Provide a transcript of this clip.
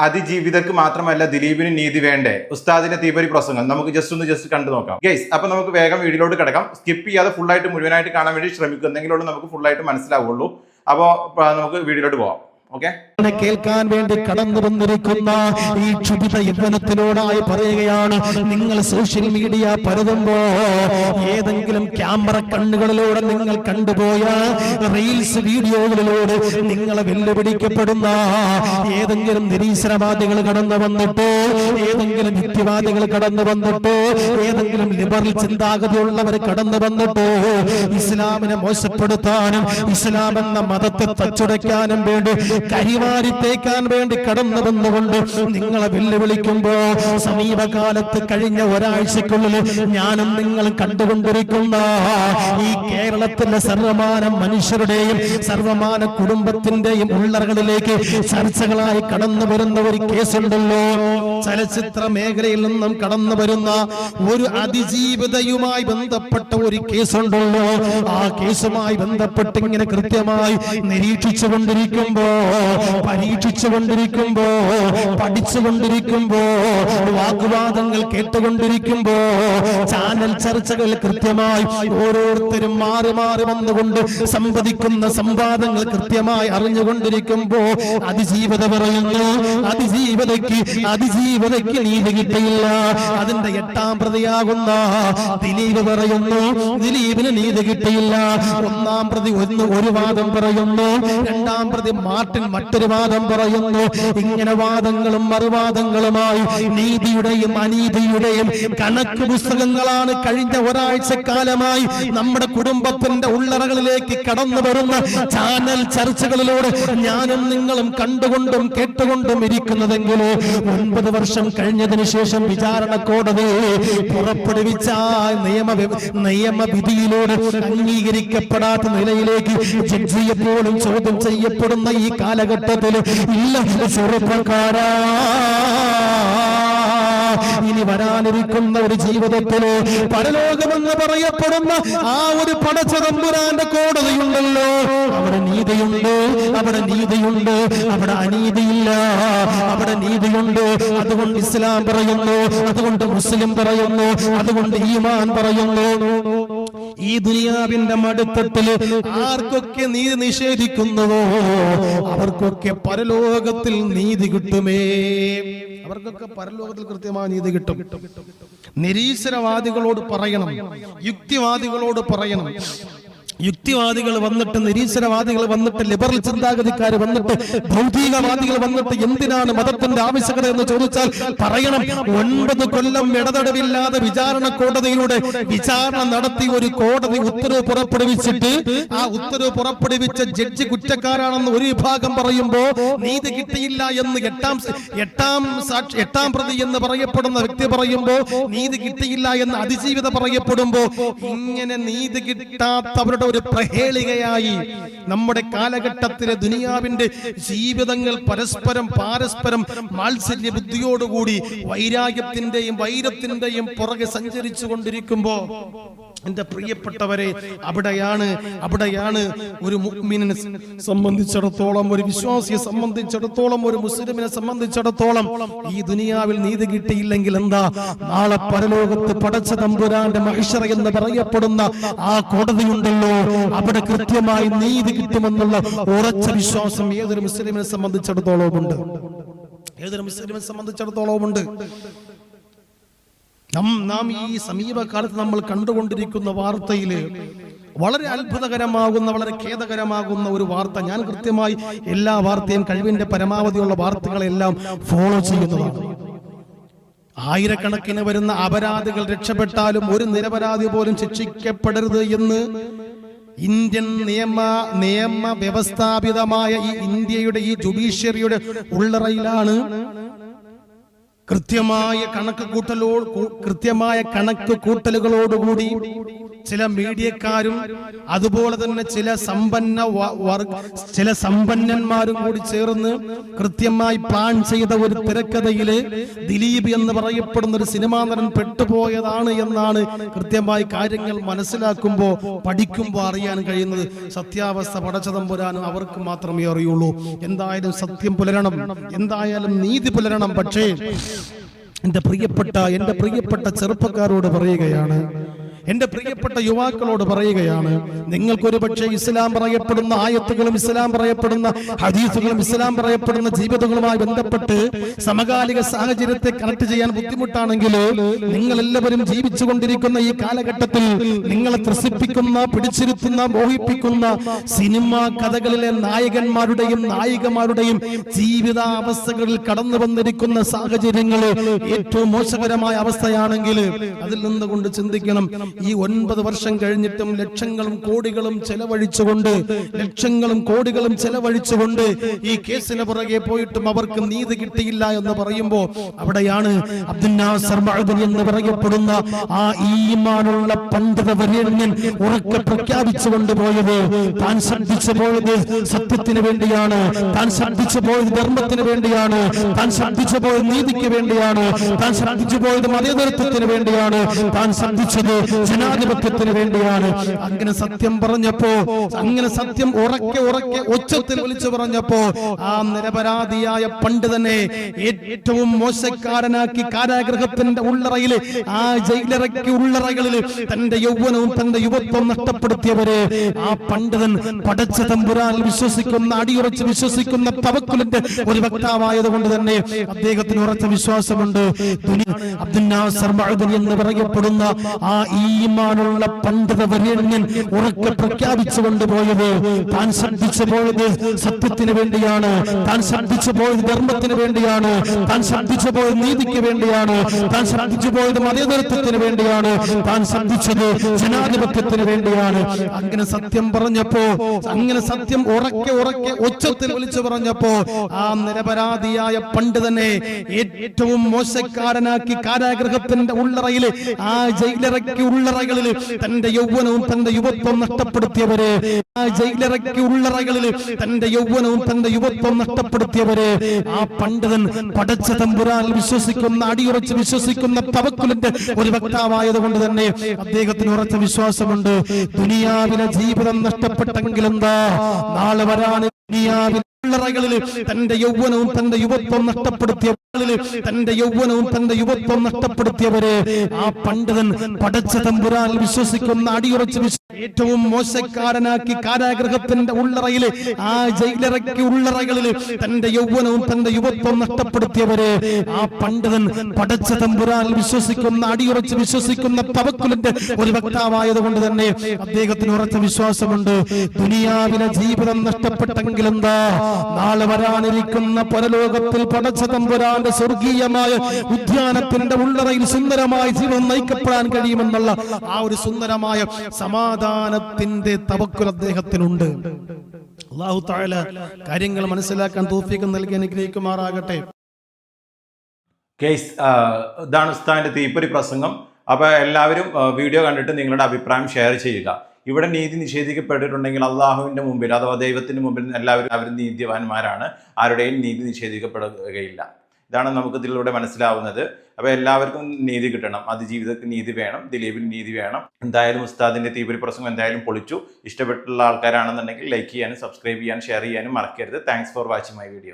അതിജീവിതർക്ക് മാത്രമല്ല ദിലീപിന് നീതി വേണ്ടേ? ഉസ്താദിന്റെ തീപരി പ്രസംഗം നമുക്ക് ജസ്റ്റ് കണ്ടു നോക്കാം ഗൈസ്. അപ്പൊ നമുക്ക് വേഗം വീഡിയോയിലോട്ട് കിടക്കാം. സ്കിപ്പ് ചെയ്യാതെ ഫുള്ളായിട്ട് മുഴുവനായിട്ട് കാണാൻ വേണ്ടി ശ്രമിക്കും, എന്തെങ്കിലും നമുക്ക് ഫുള്ളായിട്ട് മനസ്സിലാവുള്ളൂ. അപ്പോൾ നമുക്ക് വീഡിയോയിലോട്ട് പോവാം. ഓക്കെ, കേൾക്കാൻ വേണ്ടി കടന്നു വന്നിരിക്കുന്ന ഈ ക്ഷുഭിത യൗവനത്തിനോടായി പറയുകയാണ്, നിങ്ങൾ സോഷ്യൽ മീഡിയ പരതുമ്പോ ഏതെങ്കിലും ക്യാമറ കണ്ണുകളിലൂടെ നിങ്ങൾ കണ്ടുപോയ റീൽസ് വീഡിയോകളിലൂടെ നിങ്ങളെ വെല്ലുവിളിക്കപ്പെടുന്ന ഏതെങ്കിലും നിരീശ്വരവാദികൾ കടന്നു വന്നിട്ടോ, ഏതെങ്കിലും യുക്തിവാദികൾ കടന്നു വന്നിട്ടോ, ഏതെങ്കിലും ലിബറൽ ചിന്താഗതിയുള്ളവർ കടന്നു വന്നിട്ടോ ഇസ്ലാമിനെ മോശപ്പെടുത്താനും ഇസ്ലാം എന്ന മതത്തെ തച്ചുടയ്ക്കാനും വേണ്ടി കരിവാരി തേക്കാൻ വേണ്ടി കടന്നു വന്നുകൊണ്ട് നിങ്ങളെ വെല്ലുവിളിക്കുമ്പോ സമീപകാലത്ത് കഴിഞ്ഞ ഒരാഴ്ചക്കുള്ളിൽ ഞാനും നിങ്ങളും കണ്ടുകൊണ്ടിരിക്കുന്ന ഈ കേരളത്തിലെ സർവമാന മനുഷ്യരുടെയും സർവമാന കുടുംബത്തിന്റെയും ഉള്ളറകളിലേക്ക് ചർച്ചകളായി കടന്നു വരുന്ന ഒരു കേസുണ്ടല്ലോ. ചലച്ചിത്ര മേഖലയിൽ നിന്നും കടന്നു വരുന്ന ഒരു അതിജീവിതയുമായി ബന്ധപ്പെട്ട ഒരു കേസുണ്ടല്ലോ. ആ കേസുമായി ബന്ധപ്പെട്ട് ഇങ്ങനെ കൃത്യമായി നിരീക്ഷിച്ചുകൊണ്ടിരിക്കുമ്പോ, പരീക്ഷിച്ചുകൊണ്ടിരിക്കുമ്പോ, പഠിച്ചുകൊണ്ടിരിക്കുമ്പോ, വാഗ്വാദങ്ങൾ കേട്ടുകൊണ്ടിരിക്കുമ്പോ, ചാനൽ ചർച്ചകൾ കൃത്യമായി ഓരോരുത്തരും മാറി മാറി വന്നുകൊണ്ട് സംവദിക്കുന്ന സംവാദങ്ങൾ കൃത്യമായി അറിഞ്ഞുകൊണ്ടിരിക്കുമ്പോ അതിജീവത പറയുന്നു, അതിജീവതയ്ക്ക് നീതി കിട്ടിയില്ല. അതിന്റെ 8ാം പ്രതിയാകുന്ന ദിലീപ് പറയുന്നു, ദിലീപിന് നീതി കിട്ടിയില്ല. 1ാം പ്രതി ഒരു വാദം പറയുന്നു, 2ാം പ്രതി മാർട്ടിൻ മറ്റൊരു വാദം പറയുന്നു. ഇങ്ങനെ വാദങ്ങളും മറുവാദങ്ങളുമായി നീതിയുടെയും അനീതിയുടെയും കണക്ക് പുസ്തകങ്ങളാണ് കഴിഞ്ഞ ഒരാഴ്ചക്കാലമായി നമ്മുടെ കുടുംബത്തിന്റെ ഉള്ളറകളിലേക്ക് കടന്നു വരുന്ന ചാനൽ ചർച്ചകളിലൂടെ ഞാനും നിങ്ങളും കണ്ടുകൊണ്ടും കേട്ടുകൊണ്ടും ഇരിക്കുന്നതെങ്കിലോ 9 വർഷം കഴിഞ്ഞതിന് ശേഷം വിചാരണ കോടതി പുറപ്പെടുവിച്ച നിയമവിധിയിലൂടെ അംഗീകരിക്കപ്പെടാത്ത നിലയിലേക്ക് ജഡ്ജിയെ പോലും ചോദ്യം ചെയ്യപ്പെടുന്ന ഈ കാലഘട്ടത്തിൽ ഇല്ല ചെറുപ്പക്കാരാ, ഇനി വരാനിരിക്കുന്ന ഒരു ജീവിതത്തില് പരലോകമെന്ന് പറയപ്പെടുന്ന ആ ഒരു പടച്ചതമ്പുരാന്റെ കോടതിയുണ്ടല്ലോ, അവിടെ നീതിയുണ്ട്, അവിടെ നീതിയുണ്ട്, അവിടെ അനീതിയില്ല, അവിടെ നീതിയുണ്ട്. അതുകൊണ്ട് ഇസ്ലാം പറയുന്നു, അതുകൊണ്ട് മുസ്ലിം പറയുന്നു, അതുകൊണ്ട് ഈമാൻ പറയുന്നു, ഈ ദുനിയാവിന്റെ മടുത്തട്ടില് ആർക്കൊക്കെ നീതി നിഷേധിക്കുന്നുവോ അവർക്കൊക്കെ പരലോകത്തിൽ നീതി കിട്ടുമേ. അവർക്കൊക്കെ പരലോകത്തിൽ കൃത്യമായ നീതി കിട്ടും. നിരീശ്വരവാദികളോട് പറയണം, യുക്തിവാദികളോട് പറയണം. യുക്തിവാദികൾ വന്നിട്ട്, നിരീശ്വരവാദികൾ വന്നിട്ട്, ലിബറൽ ചിന്താഗതിക്കാർ വന്നിട്ട്, ഭൗതികവാദികൾ വന്നിട്ട് എന്തിനാണ് മതത്തിന്റെ ആവശ്യകത എന്ന് ചോദിച്ചാൽ പറയണം, 9 കൊല്ലം ഇടതടവില്ലാതെ വിചാരണ കോടതിയിലൂടെ വിചാരണ നടത്തി ഒരു കോടതി ഉത്തരവ് പുറപ്പെടുവിച്ചിട്ട് ആ ഉത്തരവ് പുറപ്പെടുവിച്ച ജഡ്ജി കുറ്റക്കാരാണെന്ന് ഒരു വിഭാഗം പറയുമ്പോ നീതി കിട്ടിയില്ല എന്ന് 8ാം പ്രതി എന്ന് പറയപ്പെടുന്ന വ്യക്തി പറയുമ്പോ നീതി കിട്ടിയില്ല എന്ന് അതിജീവിത പറയപ്പെടുമ്പോ ഇങ്ങനെ നീതി കിട്ടാത്തവരുടെ ഒരു പ്രഹേളികയായി നമ്മുടെ കാലഘട്ടത്തിലെ ദുനിയാവിന്റെ ജീവിതങ്ങൾ പാരസ്പരം മാത്സര്യ ബുദ്ധിയോടുകൂടി വൈരാഗ്യത്തിന്റെയും വൈരത്തിന്റെയും പുറകെ സഞ്ചരിച്ചു കൊണ്ടിരിക്കുമ്പോ എന്റെ പ്രിയപ്പെട്ടവരെ, അവിടെയാണ് ഒരു മുഅ്മിനിനെ സംബന്ധിച്ചിടത്തോളം, ഒരു വിശ്വാസിയെ സംബന്ധിച്ചിടത്തോളം, ഒരു മുസ്ലിമിനെ സംബന്ധിച്ചിടത്തോളം ഈ ദുനിയാവിൽ നീതി കിട്ടിയില്ലെങ്കിൽ എന്താ, നാളെ പരലോകത്ത് പടച്ച തമ്പുരാന്റെ മഹ്ശറ എന്ന് പറയപ്പെടുന്ന ആ കോടതിയുണ്ടല്ലോ, അവിടെ കൃത്യമായി നീതി കിട്ടുമെന്നുള്ള ഉറച്ച വിശ്വാസം ഏതൊരു മുസ്ലിമിനെ സംബന്ധിച്ചിടത്തോളം ഉണ്ട്. ഏതൊരു മുസ്ലിമിനെ സംബന്ധിച്ചിടത്തോളം ഉണ്ട്. നാം ഈ സമീപകാലത്ത് നമ്മൾ കണ്ടുകൊണ്ടിരിക്കുന്ന വാർത്തയില് വളരെ അത്ഭുതകരമാകുന്ന, വളരെ ഖേദകരമാകുന്ന ഒരു വാർത്ത. ഞാൻ കൃത്യമായി എല്ലാ വാർത്തയും കഴിവിന്റെ പരമാവധിയുള്ള വാർത്തകളെല്ലാം ഫോളോ ചെയ്യുന്നതാണ്. ആയിരക്കണക്കിന് വരുന്ന അപരാധികൾ രക്ഷപ്പെട്ടാലും ഒരു നിരപരാധി പോലും ശിക്ഷിക്കപ്പെടരുത് എന്ന് ഇന്ത്യൻ നിയമ വ്യവസ്ഥാപിതമായ ഈ ഇന്ത്യയുടെ ഈ ജുഡീഷ്യറിയുടെ ഉള്ളറയിലാണ് കൃത്യമായ കണക്ക് കൂട്ടലുകളോടുകൂടി ചില മീഡിയക്കാരും അതുപോലെ തന്നെ ചില സമ്പന്നന്മാരും കൂടി ചേർന്ന് കൃത്യമായി പ്ലാൻ ചെയ്ത ഒരു തിരക്കഥയില് ദിലീപ് എന്ന് പറയപ്പെടുന്ന ഒരു സിനിമാ നടൻ പെട്ടുപോയതാണ് എന്നാണ് കൃത്യമായി കാര്യങ്ങൾ മനസ്സിലാക്കുമ്പോൾ പഠിക്കുമ്പോൾ അറിയാൻ കഴിയുന്നത്. സത്യാവസ്ഥ പടച്ചതമ്പുരാനും അവർക്ക് മാത്രമേ അറിയുള്ളൂ. എന്തായാലും സത്യം പുലരണം, എന്തായാലും നീതി പുലരണം. പക്ഷേ എന്റെ പ്രിയപ്പെട്ട ചെറുപ്പക്കാരോട് പറയുകയാണ്, എന്റെ പ്രിയപ്പെട്ട യുവാക്കളോട് പറയുകയാണ്, നിങ്ങൾക്കൊരു പക്ഷേ ഇസ്ലാം പറയപ്പെടുന്ന ആയത്തുകളും ഇസ്ലാം പറയപ്പെടുന്ന ഹദീസുകളും ഇസ്ലാം പറയപ്പെടുന്ന ജീവിതങ്ങളുമായി ബന്ധപ്പെട്ട് സമകാലിക സാഹചര്യത്തെ കണക്ട് ചെയ്യാൻ ബുദ്ധിമുട്ടാണെങ്കിൽ, നിങ്ങൾ എല്ലാവരും ജീവിച്ചു കൊണ്ടിരിക്കുന്ന ഈ കാലഘട്ടത്തിൽ നിങ്ങളെ ത്രസിപ്പിക്കുന്ന, പിടിച്ചിരുത്തുന്ന, മോഹിപ്പിക്കുന്ന സിനിമാ കഥകളിലെ നായകന്മാരുടെയും നായികമാരുടെയും ജീവിതാവസ്ഥകളിൽ കടന്നു വന്നിരിക്കുന്ന സാഹചര്യങ്ങൾ ഏറ്റവും മോശകരമായ അവസ്ഥയാണെങ്കിൽ അതിൽ നിന്നുകൊണ്ട് ചിന്തിക്കണം. ഈ 9 വർഷം കഴിഞ്ഞിട്ടും ലക്ഷങ്ങളും കോടികളും ചെലവഴിച്ചുകൊണ്ട് ഈ കേസിന് പുറകെ പോയിട്ടും അവർക്ക് നീതി കിട്ടിയില്ല എന്ന് പറയുമ്പോൾ അവിടെയാണ് അബ്ദുൽ നാസർ മഅദനി എന്ന് പറയപ്പെടുന്ന ആ ഈമാനുള്ള പണ്ഡിത വരേണ്യൻ ഉറക്കെ പ്രഖ്യാപിച്ചുകൊണ്ട് പോയത്, താൻ ശ്രദ്ധിച്ചു പോയത് സത്യത്തിന് വേണ്ടിയാണ്, താൻ ശ്രദ്ധിച്ചു പോയത് ധർമ്മത്തിന് വേണ്ടിയാണ്, താൻ ശ്രദ്ധിച്ചു പോയത് നീതിക്ക് വേണ്ടിയാണ്, താൻ ശ്രദ്ധിച്ചു പോയത് മതേതരത്വത്തിന് വേണ്ടിയാണ്, താൻ ശ്രദ്ധിച്ചത് ജനാധിപത്യത്തിന് വേണ്ടിയാണ്. അങ്ങനെ സത്യം പറഞ്ഞപ്പോ, അങ്ങനെ സത്യം ഉറക്കെ ഉച്ചത്തിൽ വിളിച്ചു പറഞ്ഞപ്പോ ആ നിരപരാധിയായ പണ്ഡിതനെ ഏറ്റവും മോശക്കാരനാക്കി കാരാഗൃഹത്തിന്റെ ഉള്ളറയില്, ആ ജയിലറയ്ക്ക് ഉള്ളറകളിൽ തന്റെ യൗവനവും തന്റെ യുവത്വം നഷ്ടപ്പെടുത്തിയവരെ ആ പണ്ഡിതൻ പടച്ച തമ്പുരാനിൽ വിശ്വസിക്കുന്ന, അടിയുറച്ച് വിശ്വസിക്കുന്ന തവക്കുലിന്റെ ഒരു വക്താവായത് കൊണ്ട് തന്നെ അദ്ദേഹത്തിന് ഉറച്ച വിശ്വാസമുണ്ട്. അബ്ദുൽ നാസർ മഅദനി എന്ന് പറയപ്പെടുന്ന ആ ഈമാനുള്ള പണ്ഡിത വരേണ്യൻ ഉറക്കെ പ്രഖ്യാപിച്ചു കൊണ്ടുപോയത്, താൻ ശ്രദ്ധിച്ചു പോയത് സത്യത്തിന് വേണ്ടിയാണ്, താൻ ശ്രദ്ധിച്ചു പോയത് ധർമ്മത്തിന് വേണ്ടിയാണ്, താൻ ശ്രദ്ധിച്ചു പോയത് നീതിക്ക് വേണ്ടിയാണ്, താൻ ശ്രദ്ധിച്ചു പോയത് മതേതരത്വത്തിന് വേണ്ടിയാണ്, താൻ ശ്രദ്ധിച്ചത് ജനാധിപത്യത്തിന് വേണ്ടിയാണ്. അങ്ങനെ സത്യം പറഞ്ഞപ്പോ, അങ്ങനെ സത്യം ഉറക്കെ ഉച്ചത്തിൽ വിളിച്ചു പറഞ്ഞപ്പോ ആ നിരപരാധിയായ പണ്ഡിതനെ ഏറ്റവും മോശക്കാരനാക്കി കാരാഗൃഹത്തിന്റെ ഉള്ളറയില്, ആ ജയിലറയ്ക്ക് ഉള്ളറകളിൽ തന്റെ യൗവനവും തന്റെ യുവത്വം നഷ്ടപ്പെടുത്തിയവരെ, ആ ജയിലറയ്ക്ക് ഉള്ളറകളിൽ തന്റെ യൗവനവും തന്റെ യുവത്വം നഷ്ടപ്പെടുത്തിയവരെ ആ പണ്ഡിതൻ പടച്ച തമ്പുരാനിൽ വിശ്വസിക്കുന്ന, അടിയുറച്ച് വിശ്വസിക്കുന്ന തവക്കുലിന്റെ ഒരു വക്താവായത് കൊണ്ട് തന്നെ അദ്ദേഹത്തിന് ഉറച്ച വിശ്വാസമുണ്ട്. ദുനിയാവിലെ ജീവിതം നഷ്ടപ്പെട്ടെങ്കിലെന്താ, നാളെ വരാൻ ദുനിയാവിൽ ഉള്ളറകളിൽ തന്റെ യൗവനവും തന്റെ യുവത്വം നഷ്ടപ്പെടുത്തിയവരെ ആ പണ്ഡിതൻ പടച്ച തമ്പുരാനിൽ വിശ്വസിക്കുന്ന, അടിയുറച്ച് ഏറ്റവും മോശക്കാരനാക്കി കാരാഗൃഹത്തിന്റെ ഉള്ളറയില്, ആ ജയിലറയ്ക്ക് ഉള്ളറകളിൽ തന്റെ യൗവനവും തന്റെ യുവത്വം നഷ്ടപ്പെടുത്തിയവരെ ആ പണ്ഡിതൻ പടച്ച തമ്പുരാനിൽ വിശ്വസിക്കുന്ന, അടിയുറച്ച് വിശ്വസിക്കുന്ന തവക്കുലിന്റെ ഒരു വക്താവായത് കൊണ്ട് തന്നെ അദ്ദേഹത്തിന് ഉറച്ച വിശ്വാസമുണ്ട്. ദുനിയാവിലെ ജീവിതം നഷ്ടപ്പെട്ടെങ്കിലെന്താ, നാളെ വരാനിരിക്കുന്ന പരലോകത്തിൽ പടച്ച തമ്പുരാന്റെ സ്വർഗീയമായ ഉദ്യാനത്തിന്റെ ഉള്ളറയിൽ സുന്ദരമായ ജീവിതം നയിക്കപ്പെടാൻ കഴിയുമെന്നുള്ള ആ ഒരു സുന്ദരമായ സമാധാനത്തിന്റെ തവക്കുൽ അദ്ദേഹത്തിനുണ്ട്. അല്ലാഹു തആല കാര്യങ്ങൾ മനസ്സിലാക്കാൻ തൗഫീഖ് നൽകി അനുഗ്രഹിക്കുമാറാകട്ടെ. ഇതാണ് ഉസ്താദിന്റെ തീപ്പൊരി പ്രസംഗം. അപ്പൊ എല്ലാവരും വീഡിയോ കണ്ടിട്ട് നിങ്ങളുടെ അഭിപ്രായം ഷെയർ ചെയ്യുക. ഇവിടെ നീതി നിഷേധിക്കപ്പെട്ടിട്ടുണ്ടെങ്കിൽ അള്ളാഹുവിന്റെ മുമ്പിൽ അഥവാ ദൈവത്തിന്റെ മുമ്പിൽ എല്ലാവരും നീതിവാന്മാരാണ്, ആരുടെയും നീതി നിഷേധിക്കപ്പെടുകയില്ല. ഇതാണ് നമുക്ക് ഇതിലൂടെ മനസ്സിലാവുന്നത്. അപ്പോൾ എല്ലാവർക്കും നീതി കിട്ടണം, അതിജീവിതത്തിന് നീതി വേണം, ദിലീപിന് നീതി വേണം. എന്തായാലും ഉസ്താദിന്റെ തീപ്പൊരി പ്രസംഗം എന്തായാലും പൊളിച്ചു. ഇഷ്ടപ്പെട്ടുള്ള ആൾക്കാരാണെന്നുണ്ടെങ്കിൽ ലൈക്ക് ചെയ്യാനും സബ്സ്ക്രൈബ് ചെയ്യാനും ഷെയർ ചെയ്യാനും മറക്കരുത്. Thanks for watching my video.